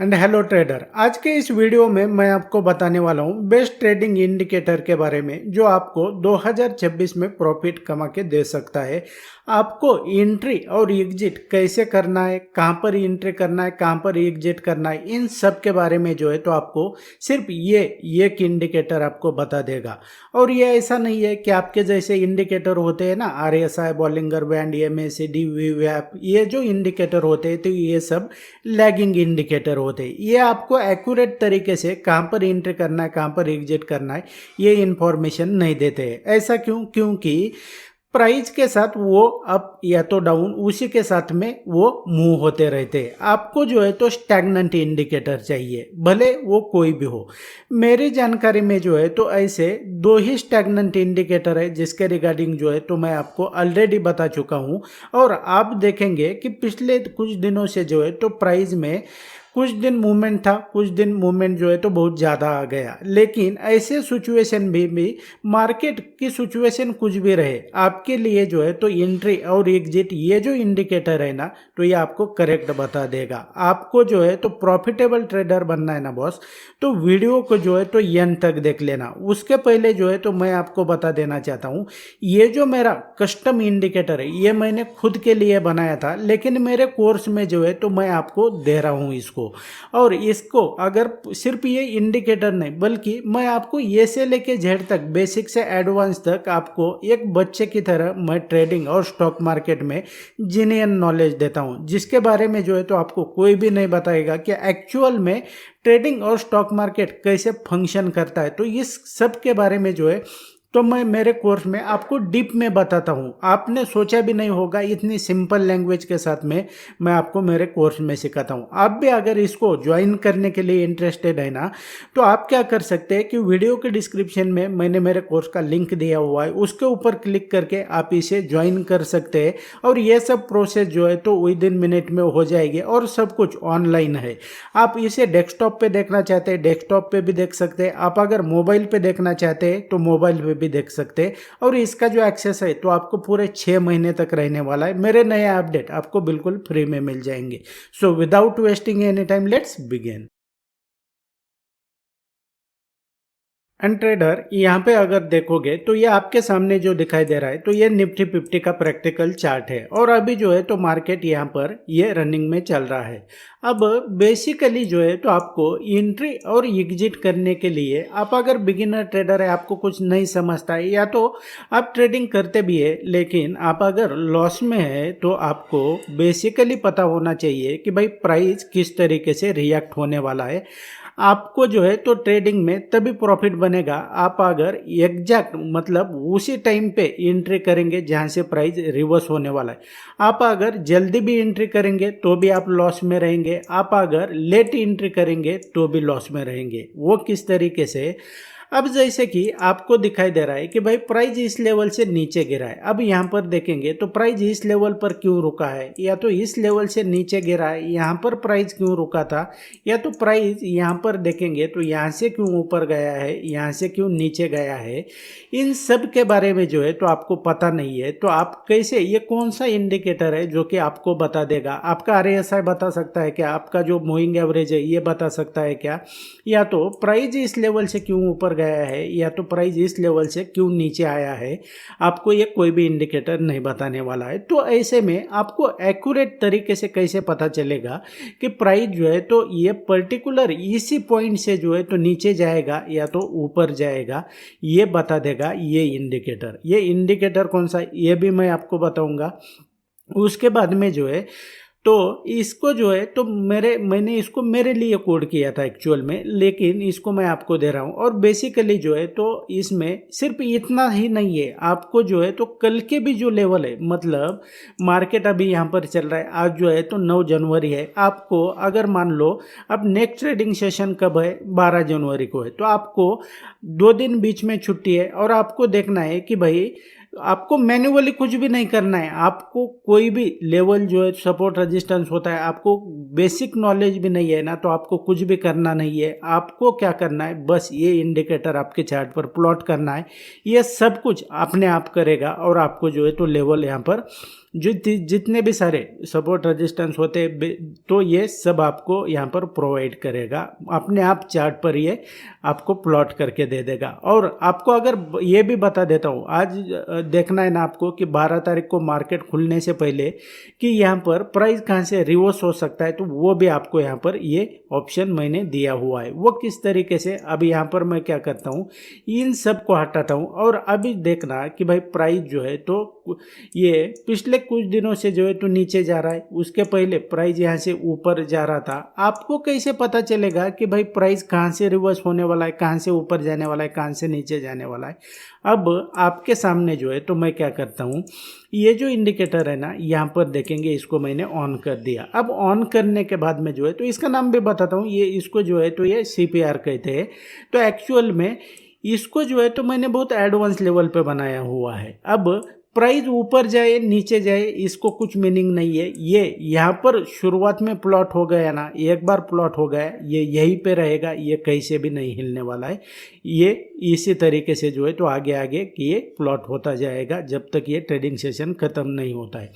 And hello trader. आज के इस वीडियो में मैं आपको बताने वाला हूँ बेस्ट ट्रेडिंग इंडिकेटर के बारे में जो आपको 2026 में प्रॉफिट कमा के दे सकता है। आपको एंट्री और एग्जिट कैसे करना है, कहाँ पर एंट्री करना है, कहाँ पर एग्जिट करना है, इन सब के बारे में जो है तो आपको सिर्फ ये एक इंडिकेटर आपको बता देगा। और ये ऐसा नहीं है कि आपके जैसे इंडिकेटर होते हैं ना, RSI, Bollinger band, MACD, VWAP, ये जो इंडिकेटर होते हैं तो ये सब लैगिंग इंडिकेटर होते हैं। ये आपको एक्यूरेट तरीके से कहाँ पर एंट्री करना है, कहाँ पर एग्जिट करना है, ये इन्फॉर्मेशन नहीं देते हैं। ऐसा क्यों? क्योंकि प्राइस के साथ वो अप या तो डाउन उसी के साथ में वो मूव होते रहते हैं। आपको जो है तो स्टैग्नेंट इंडिकेटर चाहिए, भले वो कोई भी हो। मेरी जानकारी में जो है तो ऐसे दो ही स्टैग्नेंट इंडिकेटर है जिसके रिगार्डिंग जो है तो मैं आपको ऑलरेडी बता चुका हूँ। और आप देखेंगे कि पिछले कुछ दिनों से जो है तो प्राइस में कुछ दिन मूवमेंट था, कुछ दिन मूवमेंट जो है तो बहुत ज़्यादा आ गया। लेकिन ऐसे सिचुएशन भी मार्केट की सिचुएशन कुछ भी रहे, आपके लिए जो है तो एंट्री और एग्जिट ये जो इंडिकेटर है ना तो ये आपको करेक्ट बता देगा। आपको जो है तो प्रॉफिटेबल ट्रेडर बनना है ना बॉस, तो वीडियो को जो है तो एंड तक देख लेना। उसके पहले जो है तो मैं आपको बता देना चाहता हूँ, ये जो मेरा कस्टम इंडिकेटर है ये मैंने खुद के लिए बनाया था, लेकिन मेरे कोर्स में जो है तो मैं आपको दे रहा हूँ इसको। और इसको अगर सिर्फ ये इंडिकेटर नहीं बल्कि मैं आपको ए से लेके जेड तक, बेसिक से एडवांस तक आपको एक बच्चे की तरह मैं ट्रेडिंग और स्टॉक मार्केट में जेन्युइन नॉलेज देता हूं, जिसके बारे में जो है तो आपको कोई भी नहीं बताएगा कि एक्चुअल में ट्रेडिंग और स्टॉक मार्केट कैसे फंक्शन करता है। तो इस सब के बारे में जो है तो मैं मेरे कोर्स में आपको डीप में बताता हूँ। आपने सोचा भी नहीं होगा इतनी सिंपल लैंग्वेज के साथ में मैं आपको मेरे कोर्स में सिखाता हूँ। आप भी अगर इसको ज्वाइन करने के लिए इंटरेस्टेड है ना तो आप क्या कर सकते हैं कि वीडियो के डिस्क्रिप्शन में मैंने मेरे कोर्स का लिंक दिया हुआ है, उसके ऊपर क्लिक करके आप इसे ज्वाइन कर सकते हैं। और ये सब प्रोसेस जो है तो विद इन मिनट में हो जाएगी और सब कुछ ऑनलाइन है। आप इसे डेस्कटॉप पे देखना चाहते हैं डेस्कटॉप पे भी देख सकते हैं, आप अगर मोबाइल पे देखना चाहते हैं तो मोबाइल पे भी देख सकते हैं। और इसका जो एक्सेस है तो आपको पूरे 6 महीने तक रहने वाला है। मेरे नए अपडेट आपको बिल्कुल फ्री में मिल जाएंगे। So without wasting any time let's begin. And trader, यहाँ पे अगर देखोगे तो ये आपके सामने जो दिखाई दे रहा है तो ये निफ्टी 50 का प्रैक्टिकल चार्ट है। और अभी जो है तो मार्केट यहाँ पर ये रनिंग में चल रहा है। अब बेसिकली जो है तो आपको एंट्री और एग्जिट करने के लिए, आप अगर बिगिनर ट्रेडर है, आपको कुछ नहीं समझता है या तो आप ट्रेडिंग करते भी है लेकिन आप अगर लॉस में है, तो आपको बेसिकली पता होना चाहिए कि भाई प्राइस किस तरीके से रिएक्ट होने वाला है। आपको जो है तो ट्रेडिंग में तभी प्रॉफिट बनेगा आप अगर एग्जैक्ट मतलब उसी टाइम पे एंट्री करेंगे जहां से प्राइस रिवर्स होने वाला है। आप अगर जल्दी भी एंट्री करेंगे तो भी आप लॉस में रहेंगे, आप अगर लेट एंट्री करेंगे तो भी लॉस में रहेंगे। वो किस तरीके से? अब जैसे कि आपको दिखाई दे रहा है कि भाई प्राइस इस लेवल से नीचे गिरा है। अब यहाँ पर देखेंगे तो प्राइस इस लेवल पर क्यों रुका है, या तो इस लेवल से नीचे गिरा है, यहाँ पर प्राइस क्यों रुका था, या तो प्राइस यहाँ पर देखेंगे तो यहाँ से क्यों ऊपर गया है, यहाँ से क्यों नीचे गया है। इन सब के बारे में जो है तो आपको पता नहीं है। तो आप कैसे, ये कौन सा इंडिकेटर है जो कि आपको बता देगा? आपका RSI बता सकता है क्या? आपका जो मूविंग एवरेज है ये बता सकता है क्या? या तो प्राइस इस लेवल से क्यों ऊपर गया है, या तो प्राइस इस लेवल से क्यों नीचे आया है? आपको ये कोई भी इंडिकेटर नहीं बताने वाला है। तो ऐसे में आपको एक्यूरेट तरीके से कैसे पता चलेगा कि प्राइस जो है तो ये पर्टिकुलर इसी पॉइंट से जो है तो नीचे जाएगा या तो ऊपर जाएगा, ये बता देगा ये इंडिकेटर। ये इंडिकेटर कौन सा, ये भी मैं आपको बताऊंगा। उसके बाद में जो है तो इसको जो है तो मैंने इसको मेरे लिए कोड किया था एक्चुअल में, लेकिन इसको मैं आपको दे रहा हूँ। और बेसिकली जो है तो इसमें सिर्फ इतना ही नहीं है, आपको जो है तो कल के भी जो लेवल है, मतलब मार्केट अभी यहाँ पर चल रहा है, आज जो है तो 9 जनवरी है। आपको अगर मान लो अब नेक्स्ट ट्रेडिंग सेशन कब है, 12 जनवरी को है, तो आपको 2 दिन बीच में छुट्टी है। और आपको देखना है कि भाई आपको मैन्युअली कुछ भी नहीं करना है। आपको कोई भी लेवल जो है सपोर्ट रेजिस्टेंस होता है, आपको बेसिक नॉलेज भी नहीं है ना, तो आपको कुछ भी करना नहीं है। आपको क्या करना है, बस ये इंडिकेटर आपके चार्ट पर प्लॉट करना है। ये सब कुछ अपने आप करेगा और आपको जो है तो लेवल यहाँ पर जो जितने भी सारे सपोर्ट रेजिस्टेंस होते हैं तो ये सब आपको यहाँ पर प्रोवाइड करेगा, अपने आप चार्ट पर ये आपको प्लॉट करके दे देगा। और आपको अगर ये भी बता देता हूँ, आज देखना है ना आपको कि 12 तारीख को मार्केट खुलने से पहले कि यहाँ पर प्राइस कहाँ से रिवर्स हो सकता है, तो वो भी आपको यहाँ पर ये ऑप्शन मैंने दिया हुआ है। वो किस तरीके से, अभी यहाँ पर मैं क्या करता हूँ, इन सब को हटाता हूँ और अभी देखना कि भाई प्राइस जो है तो ये पिछले कुछ दिनों से जो है तो नीचे जा रहा है, उसके पहले प्राइस यहाँ से ऊपर जा रहा था। आपको कैसे पता चलेगा कि भाई प्राइस कहाँ से रिवर्स होने वाला है, कहाँ से ऊपर जाने वाला है, कहाँ से नीचे जाने वाला है। अब आपके सामने जो है तो मैं क्या करता हूँ, ये जो इंडिकेटर है ना यहाँ पर देखेंगे, इसको मैंने ऑन कर दिया। अब ऑन करने के बाद में जो है तो इसका नाम भी बताता हूँ, ये इसको जो है तो ये CPR कहते हैं। तो एक्चुअल में इसको जो है तो मैंने बहुत एडवांस लेवल पे बनाया हुआ है। अब प्राइस ऊपर जाए नीचे जाए इसको कुछ मीनिंग नहीं है, ये यहाँ पर शुरुआत में प्लॉट हो गया ना, एक बार प्लॉट हो गया ये यहीं पे रहेगा, ये कहीं से भी नहीं हिलने वाला है। ये इसी तरीके से जो है तो आगे आगे कि ये प्लॉट होता जाएगा जब तक ये ट्रेडिंग सेशन ख़त्म नहीं होता है।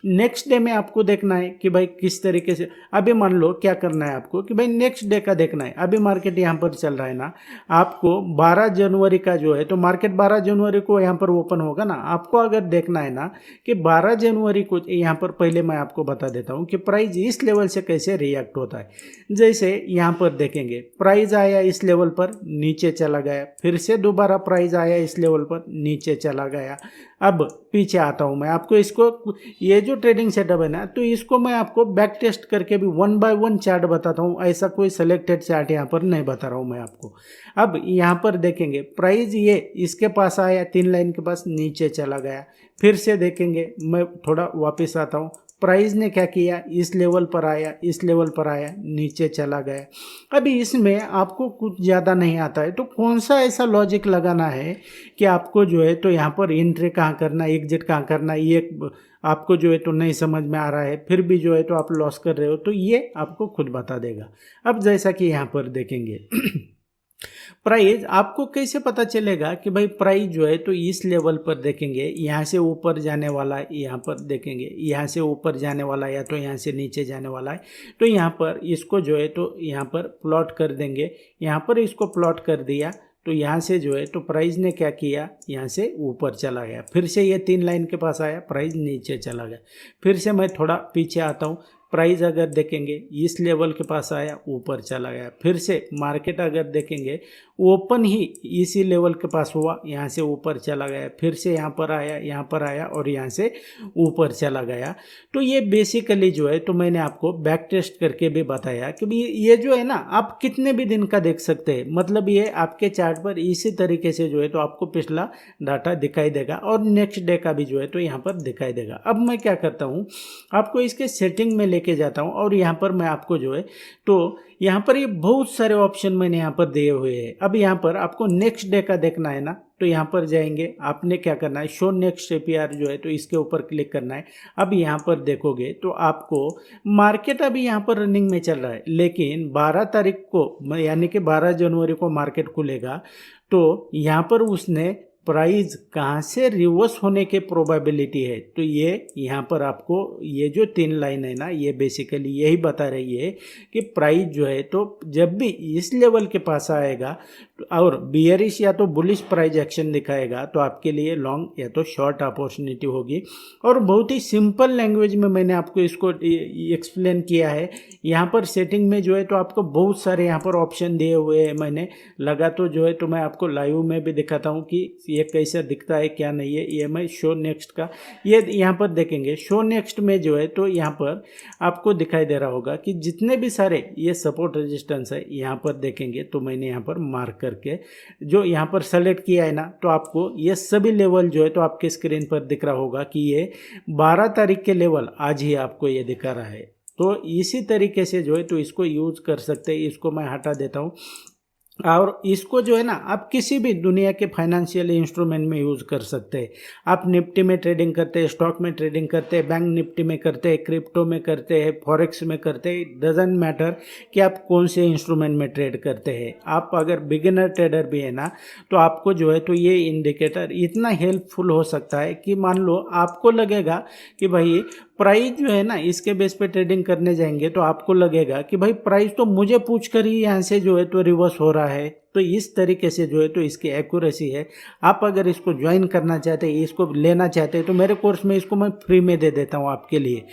नेक्स्ट डे में आपको देखना है कि भाई किस तरीके से, अभी मान लो क्या करना है आपको कि भाई नेक्स्ट डे का देखना है। अभी मार्केट यहाँ पर चल रहा है ना, आपको 12 जनवरी का जो है तो मार्केट 12 जनवरी को यहाँ पर ओपन होगा ना, आपको अगर देखना है ना कि 12 जनवरी को यहाँ पर पहले मैं आपको बता देता हूँ कि प्राइस इस लेवल से कैसे रिएक्ट होता है। जैसे यहाँ पर देखेंगे प्राइस आया इस लेवल पर, नीचे चला गया, फिर से दोबारा प्राइस आया इस लेवल पर, नीचे चला गया। अब पीछे आता हूँ मैं आपको, इसको ये जो ट्रेडिंग सेटअप है ना तो इसको मैं आपको बैक टेस्ट करके भी 1 बाय 1 चार्ट बताता हूँ, ऐसा कोई सेलेक्टेड चार्ट यहाँ पर नहीं बता रहा हूँ मैं आपको। अब यहाँ पर देखेंगे प्राइस ये इसके पास आया, 3 लाइन के पास, नीचे चला गया। फिर से देखेंगे, मैं थोड़ा वापस आता हूँ, प्राइस ने क्या किया, इस लेवल पर आया, इस लेवल पर आया, नीचे चला गया। अभी इसमें आपको कुछ ज़्यादा नहीं आता है तो कौन सा ऐसा लॉजिक लगाना है कि आपको जो है तो यहाँ पर एंट्री कहाँ करना, एग्जिट कहाँ करना, ये आपको जो है तो नहीं समझ में आ रहा है, फिर भी जो है तो आप लॉस कर रहे हो, तो ये आपको खुद बता देगा। अब जैसा कि यहाँ पर देखेंगे प्राइस आपको कैसे पता चलेगा कि भाई प्राइस जो है तो इस लेवल पर देखेंगे, यहाँ से ऊपर जाने वाला है, यहाँ पर देखेंगे यहाँ से ऊपर जाने वाला है या तो यहाँ से नीचे जाने वाला है। तो यहाँ पर इसको जो है तो यहाँ पर प्लॉट कर देंगे, यहाँ पर इसको प्लॉट कर दिया तो यहाँ से जो है तो प्राइस ने क्या किया, यहाँ से ऊपर चला गया, फिर से ये 3 लाइन के पास आया, प्राइस नीचे चला गया। फिर से मैं थोड़ा पीछे आता हूँ, प्राइस अगर देखेंगे इस लेवल के पास आया, ऊपर चला गया। फिर से मार्केट अगर देखेंगे ओपन ही इसी लेवल के पास हुआ, यहाँ से ऊपर चला गया, फिर से यहाँ पर आया, यहाँ पर आया और यहाँ से ऊपर चला गया। तो ये बेसिकली जो है तो मैंने आपको बैक टेस्ट करके भी बताया कि ये जो है ना आप कितने भी दिन का देख सकते हैं, मतलब ये आपके चार्ट पर इसी तरीके से जो है तो आपको पिछला डाटा दिखाई देगा और नेक्स्ट डे का भी जो है तो यहाँ पर दिखाई देगा। अब मैं क्या करता हूँ, आपको इसके सेटिंग में लेके जाता हूँ और यहाँ पर मैं आपको जो है तो यहाँ पर ये बहुत सारे ऑप्शन मैंने यहाँ पर दिए हुए हैं। अब यहाँ पर आपको नेक्स्ट डे का देखना है ना, तो यहाँ पर जाएंगे, आपने क्या करना है, शो नेक्स्ट CPR जो है तो इसके ऊपर क्लिक करना है। अब यहाँ पर देखोगे तो आपको मार्केट अभी यहाँ पर रनिंग में चल रहा है, लेकिन 12 तारीख को यानी कि 12 जनवरी को मार्केट खुलेगा तो यहाँ पर उसने प्राइस कहाँ से रिवर्स होने के प्रोबेबिलिटी है। तो ये यहाँ पर आपको ये जो 3 लाइन है ना, ये बेसिकली यही बता रही है कि प्राइस जो है तो जब भी इस लेवल के पास आएगा और बियरिश या तो बुलिश प्राइस एक्शन दिखाएगा तो आपके लिए लॉन्ग या तो शॉर्ट अपॉर्चुनिटी होगी। और बहुत ही सिंपल लैंग्वेज में मैंने आपको इसको एक्सप्लेन किया है। यहाँ पर सेटिंग में जो है तो आपको बहुत सारे यहाँ पर ऑप्शन दिए हुए हैं, मैंने लगा तो जो है तो मैं आपको लाइव में भी दिखाता हूँ कि ये कैसा दिखता है क्या नहीं है। ये मैं शो नेक्स्ट का ये यहाँ पर देखेंगे, शो नेक्स्ट में जो है तो यहाँ पर आपको दिखाई दे रहा होगा कि जितने भी सारे ये सपोर्ट रेजिस्टेंस है यहाँ पर देखेंगे तो मैंने यहाँ पर मार्क करके जो यहाँ पर सेलेक्ट किया है ना, तो आपको ये सभी लेवल जो है तो आपके स्क्रीन पर दिख रहा होगा कि ये 12 तारीख के लेवल आज ही आपको ये दिखा रहा है। तो इसी तरीके से जो है तो इसको यूज कर सकते हैं। इसको मैं हटा देता हूँ। और इसको जो है ना आप किसी भी दुनिया के फाइनेंशियल इंस्ट्रूमेंट में यूज़ कर सकते हैं। आप निफ्टी में ट्रेडिंग करते हैं, स्टॉक में ट्रेडिंग करते हैं, बैंक निफ्टी में करते हैं, क्रिप्टो में करते हैं, फॉरेक्स में करते हैं, डजंट मैटर कि आप कौन से इंस्ट्रूमेंट में ट्रेड करते हैं। आप अगर बिगिनर ट्रेडर भी है ना, तो आपको जो है तो ये इंडिकेटर इतना हेल्पफुल हो सकता है कि मान लो आपको लगेगा कि भाई प्राइस जो है ना इसके बेस पे ट्रेडिंग करने जाएंगे, तो आपको लगेगा कि भाई प्राइस तो मुझे पूछ कर ही यहाँ से जो है तो रिवर्स हो रहा है। तो इस तरीके से जो है तो इसकी एक्यूरेसी है। आप अगर इसको ज्वाइन करना चाहते हैं, इसको लेना चाहते हैं, तो मेरे कोर्स में इसको मैं फ्री में दे देता हूँ आपके लिए।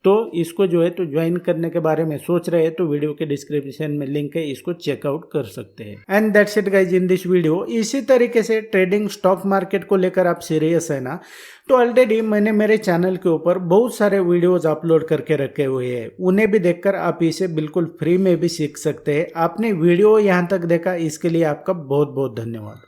तो इसको जो है तो ज्वाइन करने के बारे में सोच रहे हैं तो वीडियो के डिस्क्रिप्शन में लिंक है, इसको चेकआउट कर सकते हैं। And that's it guys in this video. इसी तरीके से ट्रेडिंग स्टॉक मार्केट को लेकर आप सीरियस है ना, तो ऑलरेडी मैंने मेरे चैनल के ऊपर बहुत सारे वीडियोस अपलोड करके रखे हुए हैं, उन्हें भी देखकर आप इसे बिल्कुल फ्री में भी सीख सकते हैं। आपने वीडियो यहाँ तक देखा, इसके लिए आपका बहुत बहुत धन्यवाद।